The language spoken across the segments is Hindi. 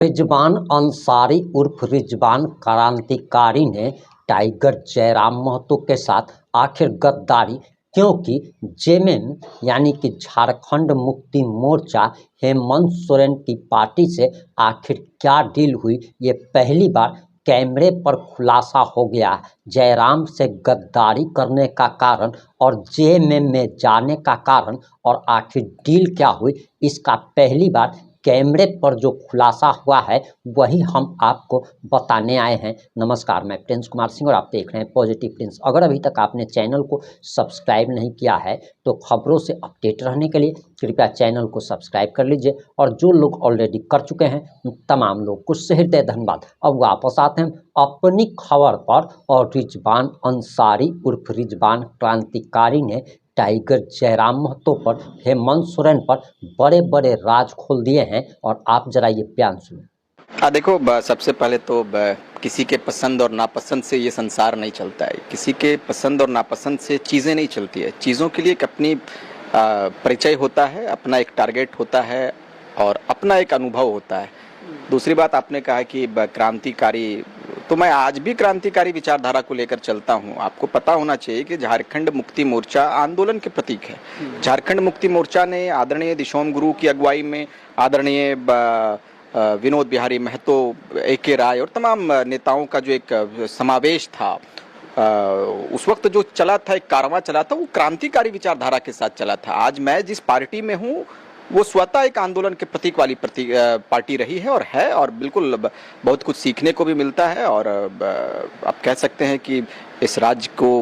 रिजवान अंसारी उर्फ रिजवान क्रांतिकारी ने टाइगर जयराम महतो के साथ आखिर गद्दारी क्यों की। जेएमएम यानी कि झारखंड मुक्ति मोर्चा हेमंत सोरेन की पार्टी से आखिर क्या डील हुई, ये पहली बार कैमरे पर खुलासा हो गया। जयराम से गद्दारी करने का कारण और जेएमएम में जाने का कारण और आखिर डील क्या हुई, इसका पहली बार कैमरे पर जो खुलासा हुआ है वही हम आपको बताने आए हैं। नमस्कार, मैं प्रिंस कुमार सिंह और आप देख रहे हैं पॉजिटिव प्रिंस। अगर अभी तक आपने चैनल को सब्सक्राइब नहीं किया है तो खबरों से अपडेट रहने के लिए कृपया चैनल को सब्सक्राइब कर लीजिए, और जो लोग ऑलरेडी कर चुके हैं उन तमाम लोग को हृदय धन्यवाद। अब वापस आते हैं अपनी खबर पर, और रिजवान अंसारी उर्फ रिजवान क्रांतिकारी ने टाइगर जयराम महतो पर, हेमंत सोरेन पर बड़े बड़े राज खोल दिए हैं। और आप जरा ये बयान सुनिए। देखो, सबसे पहले तो किसी के पसंद और नापसंद से ये संसार नहीं चलता है। किसी के पसंद और नापसंद से चीज़ें नहीं चलती है। चीज़ों के लिए एक अपनी परिचय होता है, अपना एक टारगेट होता है और अपना एक अनुभव होता है। दूसरी बात, आपने कहा कि क्रांतिकारी, तो मैं आज भी क्रांतिकारी विचारधारा को लेकर चलता हूं। आपको पता होना चाहिए कि झारखंड मुक्ति मोर्चा आंदोलन के प्रतीक है। झारखंड मुक्ति मोर्चा ने आदरणीय दिशोम गुरु की अगुवाई में आदरणीय विनोद बिहारी महतो, AK राय और तमाम नेताओं का जो एक समावेश था, उस वक्त जो चला था, एक कारवां चला था, वो क्रांतिकारी विचारधारा के साथ चला था। आज मैं जिस पार्टी में हूँ वो स्वतः एक आंदोलन के प्रतीक वाली पार्टी रही है और बिल्कुल बहुत कुछ सीखने को भी मिलता है। और आप कह सकते हैं कि इस राज्य को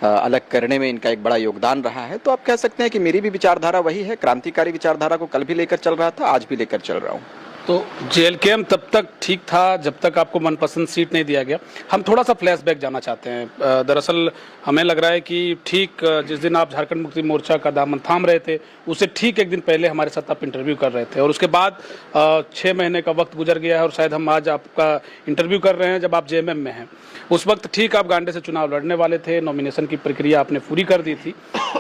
अलग करने में इनका एक बड़ा योगदान रहा है। तो आप कह सकते हैं कि मेरी भी विचारधारा वही है। क्रांतिकारी विचारधारा को कल भी लेकर चल रहा था, आज भी लेकर चल रहा हूँ। तो जेएलकेएम तब तक ठीक था जब तक आपको मनपसंद सीट नहीं दिया गया। हम थोड़ा सा फ्लैशबैक जाना चाहते हैं। दरअसल हमें लग रहा है कि ठीक जिस दिन आप झारखंड मुक्ति मोर्चा का दामन थाम रहे थे, उससे ठीक एक दिन पहले हमारे साथ आप इंटरव्यू कर रहे थे, और उसके बाद 6 महीने का वक्त गुजर गया है और शायद हम आज आपका इंटरव्यू कर रहे हैं जब आप जेएमएम में हैं। उस वक्त ठीक आप गांडे से चुनाव लड़ने वाले थे, नॉमिनेशन की प्रक्रिया आपने पूरी कर दी थी,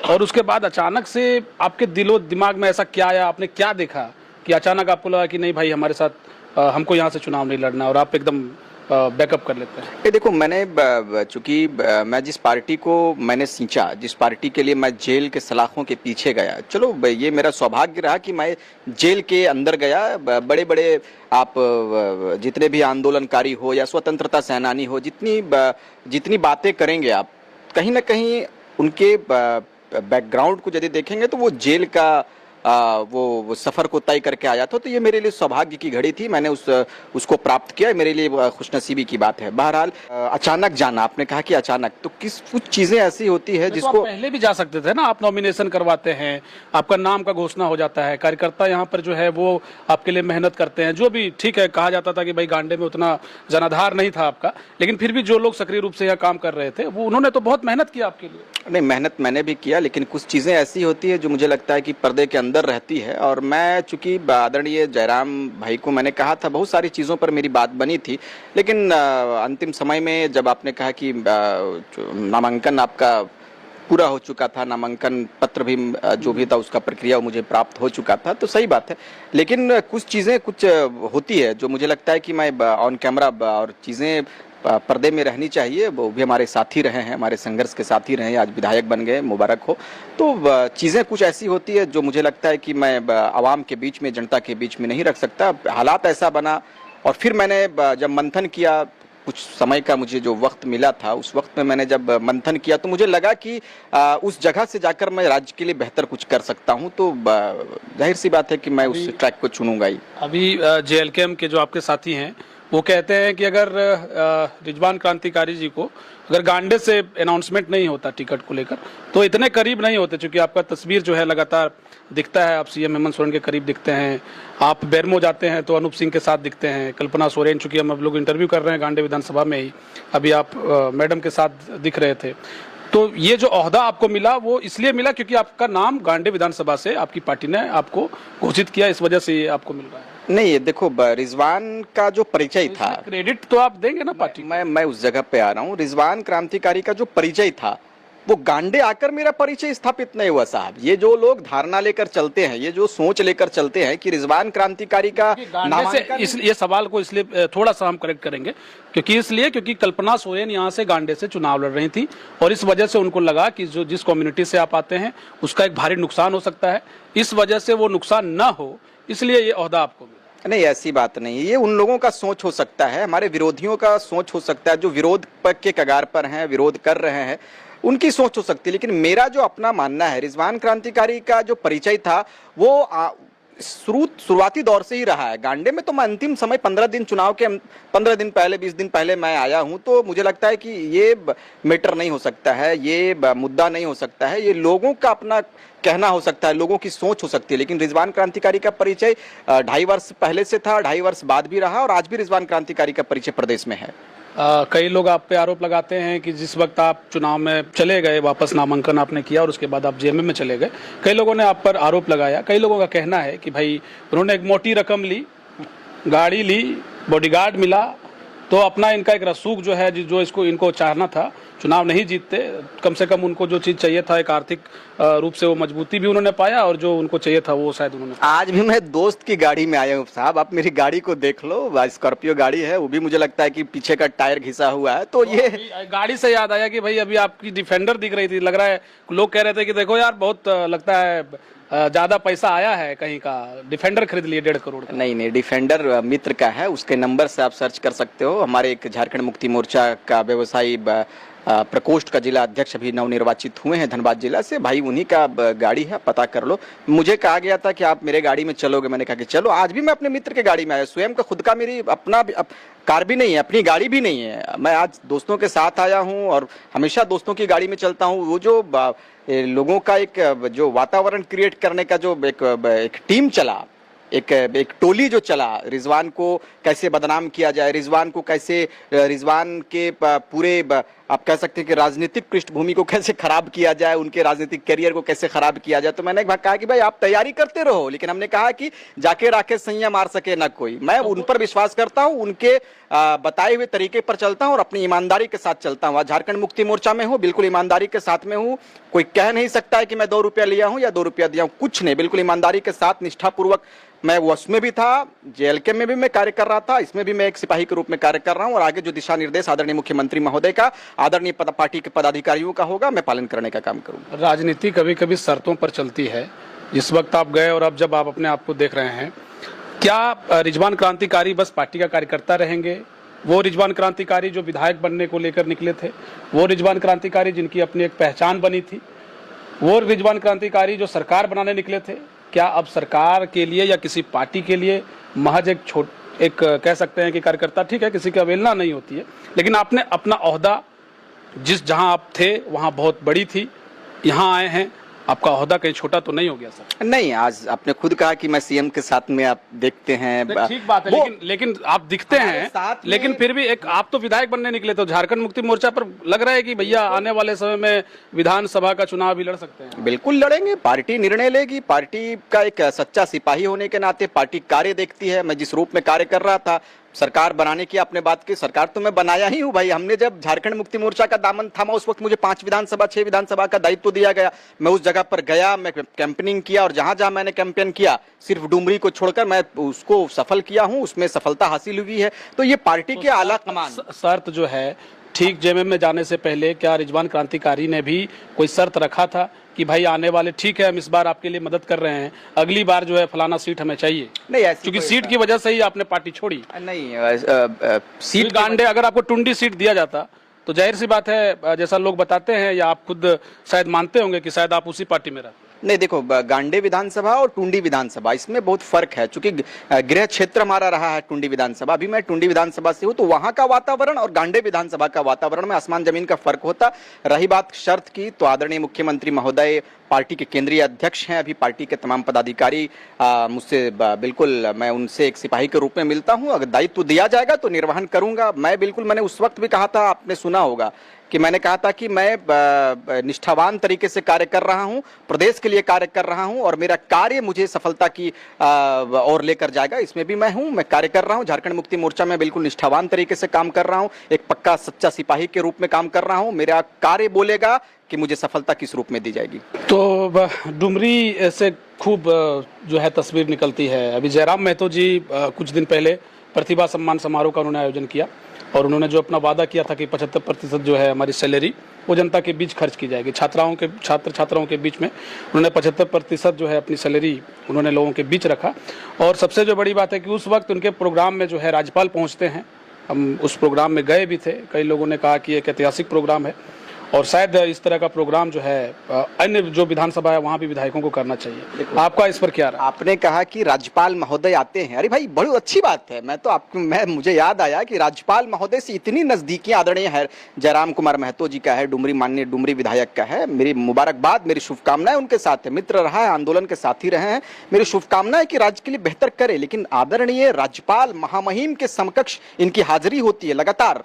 और उसके बाद अचानक से आपके दिलो दिमाग में ऐसा क्या आया, आपने क्या देखा कि अचानक आपको लगा कि नहीं भाई, हमारे साथ हमको यहाँ से चुनाव नहीं लड़ना, और आप एकदम बैकअप कर लेते हैं? ये देखो, मैंने चूंकि मैं जिस पार्टी को मैंने सींचा, जिस पार्टी के लिए मैं जेल के सलाखों के पीछे गया, चलो ये मेरा सौभाग्य रहा कि मैं जेल के अंदर गया। बड़े बड़े आप जितने भी आंदोलनकारी हो या स्वतंत्रता सेनानी हो, जितनी बातें करेंगे आप, कहीं ना कहीं उनके बैकग्राउंड को यदि देखेंगे तो वो जेल का वो सफ़र को तय करके आया था। तो ये मेरे लिए सौभाग्य की घड़ी थी, मैंने उसको प्राप्त किया। मेरे लिए खुशनसीबी की बात है। बहरहाल अचानक जाना, आपने कहा कि अचानक, तो कुछ चीज़ें ऐसी होती है जिसको तो पहले भी जा सकते थे ना। आप नॉमिनेशन करवाते हैं, आपका नाम का घोषणा हो जाता है, कार्यकर्ता यहाँ पर जो है वो आपके लिए मेहनत करते हैं, जो भी ठीक है। कहा जाता था कि भाई गांडे में उतना जनाधार नहीं था आपका, लेकिन फिर भी जो लोग सक्रिय रूप से यहाँ काम कर रहे थे वो उन्होंने तो बहुत मेहनत किया आपके लिए। नहीं, मेहनत मैंने भी किया, लेकिन कुछ चीज़ें ऐसी होती है जो मुझे लगता है कि पर्दे के अंदर रहती है। और मैं चूंकि आदरणीय जयराम भाई को मैंने कहा था, बहुत सारी चीज़ों पर मेरी बात बनी थी, लेकिन अंतिम समय में जब आपने कहा कि नामांकन आपका पूरा हो चुका था, नामांकन पत्र भी जो भी था उसका प्रक्रिया मुझे प्राप्त हो चुका था, तो सही बात है। लेकिन कुछ चीज़ें कुछ होती है जो मुझे लगता है कि मैं ऑन कैमरा और चीज़ें पर्दे में रहनी चाहिए। वो भी हमारे साथी रहे हैं, हमारे संघर्ष के साथी रहे हैं, आज विधायक बन गए, मुबारक हो। तो चीज़ें कुछ ऐसी होती है जो मुझे लगता है कि मैं आवाम के बीच में, जनता के बीच में नहीं रख सकता। हालात ऐसा बना, और फिर मैंने जब मंथन किया, कुछ समय का मुझे जो वक्त मिला था, उस वक्त में मैंने जब मंथन किया तो मुझे लगा कि उस जगह से जाकर मैं राज्य के लिए बेहतर कुछ कर सकता हूं। तो जाहिर सी बात है कि मैं उस ट्रैक को चुनूंगा ही। अभी जेएलकेएम के जो आपके साथी हैं वो कहते हैं कि अगर रिजवान क्रांतिकारी जी को अगर गांडे से अनाउंसमेंट नहीं होता टिकट को लेकर तो इतने करीब नहीं होते, क्योंकि आपका तस्वीर जो है लगातार दिखता है। आप सीएम हेमंत सोरेन के करीब दिखते हैं, आप बेरमो जाते हैं तो अनूप सिंह के साथ दिखते हैं, कल्पना सोरेन, चूंकि हम लोग इंटरव्यू कर रहे हैं गांडे विधानसभा में ही, अभी आप मैडम के साथ दिख रहे थे। तो ये जो ओहदा आपको मिला वो इसलिए मिला क्योंकि आपका नाम गांडे विधानसभा से आपकी पार्टी ने आपको घोषित किया, इस वजह से ये आपको मिल रहा है? नहीं, देखो, रिजवान का जो परिचय था, क्रेडिट तो आप देंगे ना पार्टी? मैं उस जगह पे आ रहा हूँ। रिजवान क्रांतिकारी का जो परिचय था वो गांडे आकर मेरा परिचय स्थापित नहीं हुआ साहब। ये जो लोग धारणा लेकर चलते हैं, ये जो सोच लेकर चलते हैं कि रिजवान क्रांतिकारी का नामांकन, इसलिए ये सवाल को इसलिए थोड़ा सा हम करेक्ट करेंगे क्योंकि कल्पना सोरेन यहाँ से गांडे से चुनाव लड़ रही थी और इस वजह से उनको लगा कि जो जिस कम्युनिटी से आप आते हैं उसका एक भारी नुकसान हो सकता है, इस वजह से वो नुकसान ना हो इसलिए ये ओहदा आपको मिला। नहीं, ऐसी बात नहीं है। ये उन लोगों का सोच हो सकता है, हमारे विरोधियों का सोच हो सकता है, जो विरोध के कगार पर हैं, विरोध कर रहे हैं, उनकी सोच हो सकती है। लेकिन मेरा जो अपना मानना है, रिजवान क्रांतिकारी का जो परिचय था वो शुरुआती दौर से ही रहा है। गांडे में तो मैं अंतिम समय 15 दिन चुनाव के 15 दिन पहले 20 दिन पहले मैं आया हूं, तो मुझे लगता है कि ये मैटर नहीं हो सकता है, ये मुद्दा नहीं हो सकता है, ये लोगों का अपना कहना हो सकता है, लोगों की सोच हो सकती है। लेकिन रिजवान क्रांतिकारी का परिचय 2.5 वर्ष पहले से था, 2.5 वर्ष बाद भी रहा और आज भी रिजवान क्रांतिकारी का परिचय प्रदेश में है। कई लोग आप पे आरोप लगाते हैं कि जिस वक्त आप चुनाव में चले गए, वापस नामांकन आपने किया और उसके बाद आप जेएमएम में चले गए, कई लोगों ने आप पर आरोप लगाया। कई लोगों का कहना है कि भाई उन्होंने एक मोटी रकम ली, गाड़ी ली, बॉडीगार्ड मिला, तो अपना इनका एक रसूख जो है, जो इसको इनको चाहना था, चुनाव नहीं जीतते, कम से कम उनको जो चीज़ चाहिए था, एक आर्थिक रूप से वो मजबूती भी उन्होंने पाया और जो उनको चाहिए था वो शायद उन्होंने। आज भी मैं दोस्त की गाड़ी में आया हूँ साहब, आप मेरी गाड़ी को देख लो, स्कॉर्पियो गाड़ी है, वो भी मुझे लगता है कि पीछे का टायर घिसा हुआ है। तो ये गाड़ी से याद आया कि भाई अभी आपकी डिफेंडर दिख रही थी, लग रहा है लोग कह रहे थे कि देखो यार बहुत लगता है ज्यादा पैसा आया है, कहीं का डिफेंडर खरीद लिए 1.5 करोड़ का। नहीं, डिफेंडर मित्र का है, उसके नंबर से आप सर्च कर सकते हो। हमारे एक झारखंड मुक्ति मोर्चा का व्यवसायी प्रकोष्ठ का जिला अध्यक्ष अभी नवनिर्वाचित हुए हैं धनबाद जिला से, भाई उन्हीं का गाड़ी है, पता कर लो। मुझे कहा गया था कि आप मेरे गाड़ी में चलोगे, मैंने कहा कि चलो। आज भी मैं अपने मित्र के गाड़ी में आया, स्वयं का खुद का मेरी अपना कार भी नहीं है, अपनी गाड़ी भी नहीं है। मैं आज दोस्तों के साथ आया हूं और हमेशा दोस्तों की गाड़ी में चलता हूं। वो जो लोगों का एक जो वातावरण क्रिएट करने का जो एक टीम चला, एक टोली जो चला, रिजवान को कैसे बदनाम किया जाए, रिजवान को कैसे, रिजवान के पूरे आप कह सकते हैं कि राजनीतिक पृष्ठभूमि को कैसे खराब किया जाए, उनके राजनीतिक करियर को कैसे खराब किया जाए। तो मैंने एक बार कहा कि भाई आप तैयारी करते रहो, लेकिन हमने कहा कि जाके राकेश सैया मार सके ना कोई। मैं उन पर विश्वास करता हूं, उनके बताए हुए तरीके पर चलता हूं और अपनी ईमानदारी के साथ चलता हूं। आज झारखंड मुक्ति मोर्चा में हूं, बिल्कुल ईमानदारी के साथ में हूं। कोई कह नहीं सकता है कि मैं 2 रुपया लिया हूं या 2 रुपया दिया हूं, कुछ नहीं, बिल्कुल ईमानदारी के साथ, निष्ठापूर्वक। मैं उसमें भी था, जेएलके में भी मैं कार्य कर रहा था, इसमें भी मैं एक सिपाही के रूप में कार्य कर रहा हूं और आगे जो दिशा निर्देश आदरणीय मुख्यमंत्री महोदय का, आदरणीय पार्टी के पदाधिकारियों का होगा, मैं पालन करने का काम करूंगा। राजनीति कभी कभी शर्तों पर चलती है। जिस वक्त आप गए और अब जब आप अपने आप को देख रहे हैं, क्या रिजवान क्रांतिकारी बस पार्टी का कार्यकर्ता रहेंगे? वो रिजवान क्रांतिकारी जो विधायक बनने को लेकर निकले थे, वो रिजवान क्रांतिकारी जिनकी अपनी एक पहचान बनी थी, वो रिजवान क्रांतिकारी जो सरकार बनाने निकले थे, क्या अब सरकार के लिए या किसी पार्टी के लिए महज एक कह सकते हैं कि कार्यकर्ता? ठीक है, किसी की अवहेलना नहीं होती है, लेकिन आपने अपना ओहदा जहां आप थे वहां बहुत बड़ी थी, यहाँ आए हैं, आपका ओहदा कहीं छोटा तो नहीं हो गया सर? नहीं, आज आपने खुद कहा कि मैं सीएम के साथ में, आप देखते हैं, ठीक बात है, लेकिन आप दिखते हैं, लेकिन फिर भी एक आप तो विधायक बनने निकले, तो झारखंड मुक्ति मोर्चा पर लग रहा है कि भैया आने वाले समय में विधानसभा का चुनाव भी लड़ सकते हैं। बिल्कुल लड़ेंगे, पार्टी निर्णय लेगी। पार्टी का एक सच्चा सिपाही होने के नाते पार्टी कार्य देखती है। मैं जिस रूप में कार्य कर रहा था, सरकार बनाने की आपने बात की, सरकार तो मैं बनाया ही हूं भाई। हमने जब झारखंड मुक्ति मोर्चा का दामन थामा, उस वक्त मुझे 5 विधानसभा 6 विधानसभा का दायित्व दिया गया। मैं उस जगह पर गया, मैं कैंपेनिंग किया और जहां जहां मैंने कैंपेन किया, सिर्फ डुमरी को छोड़कर मैं उसको सफल किया हूं, उसमें सफलता हासिल हुई है। तो ये पार्टी के आला कमान शर्त जो है, ठीक जेएमएम में जाने से पहले क्या रिजवान क्रांतिकारी ने भी कोई शर्त रखा था कि भाई आने वाले, ठीक है हम इस बार आपके लिए मदद कर रहे हैं, अगली बार जो है फलाना सीट हमें चाहिए? नहीं, क्योंकि सीट की वजह से ही आपने पार्टी छोड़ी। नहीं, सीट गांडे, अगर आपको टुंडी सीट दिया जाता तो जाहिर सी बात है, जैसा लोग बताते हैं या आप खुद शायद मानते होंगे कि शायद आप उसी पार्टी में रहते। नहीं, देखो, गांडे विधानसभा और टुंडी विधानसभा, इसमें बहुत फर्क है। चूंकि गृह क्षेत्र हमारा रहा है टुंडी विधानसभा, अभी मैं टुंडी विधानसभा से हूं, तो वहां का वातावरण और गांडे विधानसभा का वातावरण में आसमान जमीन का फर्क होता। रही बात शर्त की, तो आदरणीय मुख्यमंत्री महोदय पार्टी के केंद्रीय अध्यक्ष हैं, अभी पार्टी के तमाम पदाधिकारी मुझसे बिल्कुल, मैं उनसे एक सिपाही के रूप में मिलता हूं। अगर दायित्व दिया जाएगा तो निर्वहन करूंगा मैं। बिल्कुल, मैंने उस वक्त भी कहा था, आपने सुना होगा कि मैंने कहा था कि मैं निष्ठावान तरीके से कार्य कर रहा हूं, प्रदेश के लिए कार्य कर रहा हूं और मेरा कार्य मुझे सफलता की ओर लेकर जाएगा। इसमें भी मैं हूं, मैं कार्य कर रहा हूं। झारखंड मुक्ति मोर्चा में बिल्कुल निष्ठावान तरीके से काम कर रहा हूं, एक पक्का सच्चा सिपाही के रूप में काम कर रहा हूं। मेरा कार्य बोलेगा कि मुझे सफलता किस रूप में दी जाएगी? तो डुमरी से खूब जो है तस्वीर निकलती है। अभी जयराम महतो जी कुछ दिन पहले प्रतिभा सम्मान समारोह का उन्होंने आयोजन किया और उन्होंने जो अपना वादा किया था कि 75% जो है हमारी सैलरी वो जनता के बीच खर्च की जाएगी। छात्राओं के बीच में उन्होंने 75% जो है अपनी सैलरी उन्होंने लोगों के बीच रखा। और सबसे जो बड़ी बात है कि उस वक्त उनके प्रोग्राम में जो है राज्यपाल पहुंचते हैं। हम उस प्रोग्राम में गए भी थे। कई लोगों ने कहा कि एक ऐतिहासिक प्रोग्राम है और शायद इस तरह का प्रोग्राम जो है अन्य जो विधानसभा है वहाँ भी विधायकों को करना चाहिए। आपका इस पर क्या राय? आपने कहा कि राज्यपाल महोदय आते हैं। अरे भाई बड़ी अच्छी बात है। मुझे याद आया कि राज्यपाल महोदय से इतनी नजदीकी आदरणीय है जयराम कुमार महतो जी का है, माननीय डुमरी विधायक का है। मेरी मुबारकबाद, मेरी शुभकामनाएं उनके साथ है। मित्र रहा है, आंदोलन के साथी रहे हैं। मेरी शुभकामनाएं कि राज्य के लिए बेहतर करे। लेकिन आदरणीय राज्यपाल महामहिम के समकक्ष इनकी हाजिरी होती है लगातार।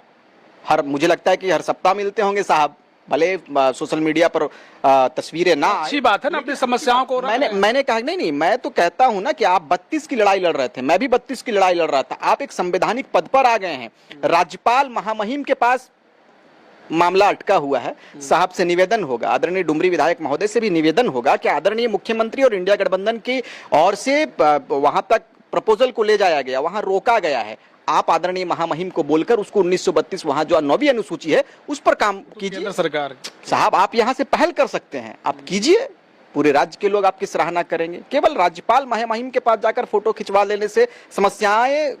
मुझे लगता है कि हर सप्ताह मिलते होंगे साहब, भले सोशल मीडिया पर तस्वीरें ना। अच्छी बात है ना, अपनी समस्याओं को मैंने कहा नहीं, मैं तो कहता हूं ना कि आप 32 की लड़ाई लड़ रहे थे, मैं भी 32 की लड़ाई लड़ रहा था। आप एक संवैधानिक पद पर आ गए हैं। राज्यपाल महामहिम के पास मामला अटका हुआ है। साहब से निवेदन होगा, आदरणीय डुमरी विधायक महोदय से भी निवेदन होगा कि आदरणीय मुख्यमंत्री और इंडिया गठबंधन की ओर से वहां तक प्रपोजल को ले जाया गया, वहां रोका गया है। आप आदरणीय महामहिम को बोलकर उसको 1932 वहां जो 9वीं अनुसूची है उस पर काम कीजिए। सरकार साहब आप यहां से पहल कर सकते हैं, आप कीजिए। पूरे राज्य के लोग आपकी सराहना करेंगे। केवल राज्यपाल महामहिम के पास जाकर फोटो खिंचवा लेने से समस्याएं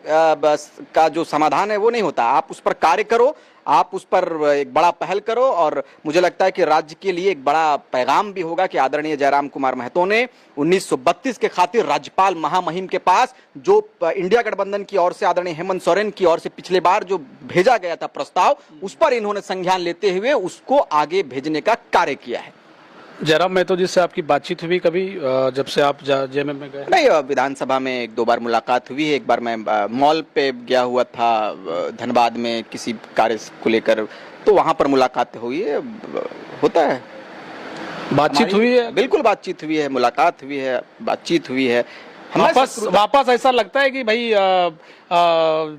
का जो समाधान है वो नहीं होता। आप उस पर कार्य करो, आप उस पर एक बड़ा पहल करो और मुझे लगता है कि राज्य के लिए एक बड़ा पैगाम भी होगा कि आदरणीय जयराम कुमार महतो ने 1932 के खातिर राज्यपाल महामहिम के पास जो इंडिया गठबंधन की ओर से आदरणीय हेमंत सोरेन की ओर से पिछले बार जो भेजा गया था प्रस्ताव, उस पर इन्होंने संज्ञान लेते हुए उसको आगे भेजने का कार्य किया है। जयराम महतो जी से आपकी बातचीत हुई कभी जब से आप जेएमएम में गए? नहीं, विधानसभा में 1-2 बार मुलाकात हुई है। एक बार मैं मॉल पे गया हुआ था धनबाद में किसी कार्य को लेकर, तो वहां पर मुलाकात हुई है। होता है, बातचीत हुई है? बिल्कुल बातचीत हुई है, मुलाकात हुई है, बातचीत हुई है। वापस ऐसा लगता है कि भाई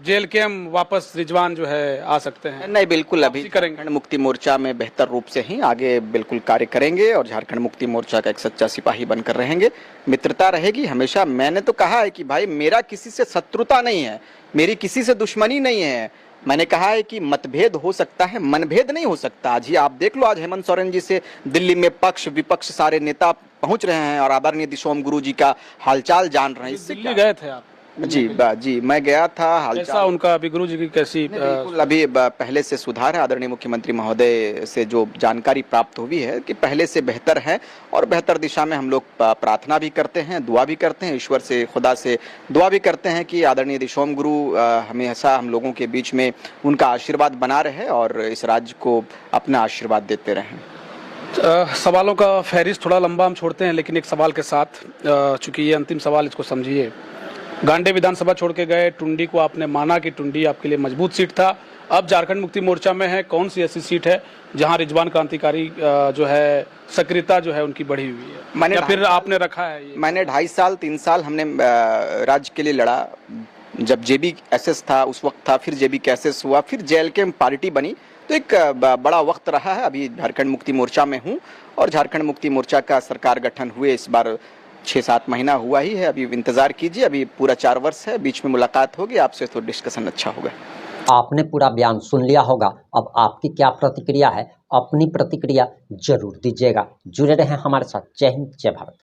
जेल के हम वापस रिजवान जो है आ सकते हैं? नहीं, बिल्कुल। अभी झारखंड मुक्ति मोर्चा में बेहतर रूप से ही आगे बिल्कुल कार्य करेंगे और झारखंड मुक्ति मोर्चा का एक सच्चा सिपाही बनकर रहेंगे। मित्रता रहेगी हमेशा। मैंने तो कहा है कि भाई मेरा किसी से शत्रुता नहीं है, मेरी किसी से दुश्मनी नहीं है। मैंने कहा है कि मतभेद हो सकता है, मनभेद नहीं हो सकता। आज ही आप देख लो, आज हेमंत सोरेन जी से दिल्ली में पक्ष विपक्ष सारे नेता पहुंच रहे हैं और आदरणीय दिशोम गुरु जी का हालचाल जान रहे हैं। इससे दिल्ली गए थे आप? जी मैं गया था। हालचाल उनका अभी गुरु जी की कैसी? बिल्कुल, अभी पहले से सुधार है। आदरणीय मुख्यमंत्री महोदय से जो जानकारी प्राप्त हुई है कि पहले से बेहतर है और बेहतर दिशा में हम लोग प्रार्थना भी करते हैं, दुआ भी करते हैं, ईश्वर से खुदा से दुआ भी करते हैं कि आदरणीय दिशोम गुरु हमेशा हम लोगों के बीच में उनका आशीर्वाद बना रहे और इस राज्य को अपना आशीर्वाद देते रहें। सवालों का फहरिस्त थोड़ा लंबा हम छोड़ते हैं, लेकिन एक सवाल के साथ, चूंकि ये अंतिम सवाल, इसको समझिए। गांडे विधानसभा छोड़ के गए, टुंडी को आपने माना कि टुंडी आपके लिए मजबूत सीट था। अब झारखंड मुक्ति मोर्चा में है, कौन सी ऐसी सीट है जहां रिजवान क्रांतिकारी जो है सक्रियता जो है उनकी बढ़ी हुई है, या फिर आपने रखा है ये? मैंने 2.5 साल 3 साल हमने राज्य के लिए लड़ा। जब जेबी एसएस था उस वक्त था, फिर जेबी कैसेस हुआ, फिर जेएलके पार्टी बनी, तो एक बड़ा वक्त रहा है। अभी झारखंड मुक्ति मोर्चा में हूँ और झारखंड मुक्ति मोर्चा का सरकार गठन हुए इस बार 6-7 महीना हुआ ही है। अभी इंतजार कीजिए, अभी पूरा 4 वर्ष है, बीच में मुलाकात होगी आपसे तो डिस्कशन अच्छा होगा। आपने पूरा बयान सुन लिया होगा। अब आपकी क्या प्रतिक्रिया है, अपनी प्रतिक्रिया जरूर दीजिएगा। जुड़े रहें हमारे साथ। जय हिंद, जय भारत।